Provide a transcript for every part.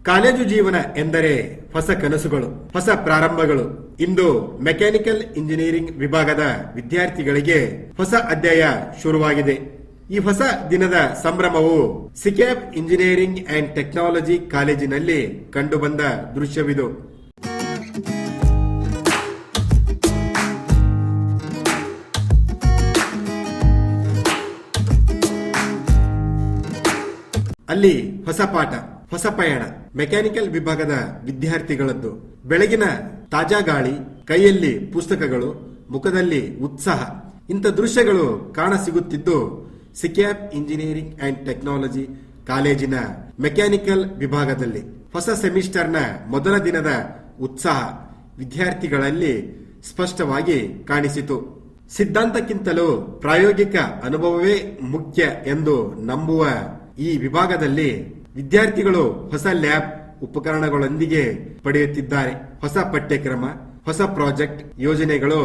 College ಜೀವನ ಎಂದರೆ ಹೊಸ ಕನಸುಗಳು, ಹೊಸ ಪ್ರಾರಂಭಗಳು. ಇಂದು ಮೆಕ್ಯಾನಿಕಲ್ ಇಂಜಿನಿಯರಿಂಗ್ ವಿಭಾಗದ ವಿದ್ಯಾರ್ಥಿಗಳಿಗೆ ಹೊಸ ಅಧ್ಯಾಯ ಶುರುವಾಗಿದೆ. ಈ ಹೊಸ ದಿನದ ಸಂಭ್ರಮವು ಸಿಕ್ಯಾಪ್ ಇಂಜಿನಿಯರಿಂಗ್ ಅಂಡ್ ಟೆಕ್ನಾಲಜಿ ಕಾಲೇಜಿನಲ್ಲಿ ಕಂಡುಬಂದ ದೃಶ್ಯವಿದು. ಅಲ್ಲಿ ಹೊಸ ಪಾಠ, ಹೊಸ ಪಯಣ. ಮೆಕ್ಯಾನಿಕಲ್ ವಿಭಾಗದ ವಿದ್ಯಾರ್ಥಿಗಳದ್ದು. ಬೆಳಗಿನ ತಾಜಾ ಗಾಳಿ, ಕೈಯಲ್ಲಿ ಪುಸ್ತಕಗಳು, ಮುಖದಲ್ಲಿ ಉತ್ಸಾಹ. ಇಂಥ ದೃಶ್ಯಗಳು ಕಾಣಸಿಗುತ್ತಿದ್ದು ಸಿಕ್ಯಾಪ್ ಇಂಜಿನಿಯರಿಂಗ್ ಅಂಡ್ ಟೆಕ್ನಾಲಜಿ ಕಾಲೇಜಿನ ಮೆಕ್ಯಾನಿಕಲ್ ವಿಭಾಗದಲ್ಲಿ. ಹೊಸ ಸೆಮಿಸ್ಟರ್ನ ಮೊದಲ ದಿನದ ಉತ್ಸಾಹ ವಿದ್ಯಾರ್ಥಿಗಳಲ್ಲಿ ಸ್ಪಷ್ಟವಾಗಿ ಕಾಣಿಸಿತು. ಸಿದ್ಧಾಂತಕ್ಕಿಂತಲೂ ಪ್ರಾಯೋಗಿಕ ಅನುಭವವೇ ಮುಖ್ಯ ಎಂದು ನಂಬುವ ಈ ವಿಭಾಗದಲ್ಲಿ ವಿದ್ಯಾರ್ಥಿಗಳು ಹೊಸ ಲ್ಯಾಬ್ ಉಪಕರಣಗಳೊಂದಿಗೆ ಪಡೆಯುತ್ತಿದ್ದಾರೆ. ಹೊಸ ಪಠ್ಯಕ್ರಮ, ಹೊಸ ಪ್ರಾಜೆಕ್ಟ್ ಯೋಜನೆಗಳು,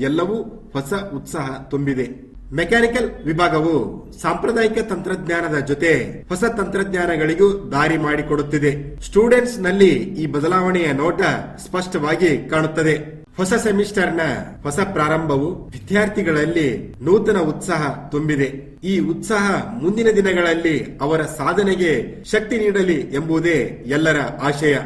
ಎಲ್ಲವೂ ಹೊಸ ಉತ್ಸಾಹ ತುಂಬಿದೆ. ಮೆಕ್ಯಾನಿಕಲ್ ವಿಭಾಗವು ಸಾಂಪ್ರದಾಯಿಕ ತಂತ್ರಜ್ಞಾನದ ಜೊತೆ ಹೊಸ ತಂತ್ರಜ್ಞಾನಗಳಿಗೂ ದಾರಿ ಮಾಡಿಕೊಡುತ್ತಿದೆ. ಸ್ಟೂಡೆಂಟ್ಸ್ ನಲ್ಲಿ ಈ ಬದಲಾವಣೆಯ ನೋಟ ಸ್ಪಷ್ಟವಾಗಿ ಕಾಣುತ್ತದೆ. ಹೊಸ ಸೆಮಿಸ್ಟರ್ನ ಹೊಸ ಪ್ರಾರಂಭವು ವಿದ್ಯಾರ್ಥಿಗಳಲ್ಲಿ ನೂತನ ಉತ್ಸಾಹ ತುಂಬಿದೆ. ಈ ಉತ್ಸಾಹ ಮುಂದಿನ ದಿನಗಳಲ್ಲಿ ಅವರ ಸಾಧನೆಗೆ ಶಕ್ತಿ ನೀಡಲಿ ಎಂಬುದೇ ಎಲ್ಲರ ಆಶಯ.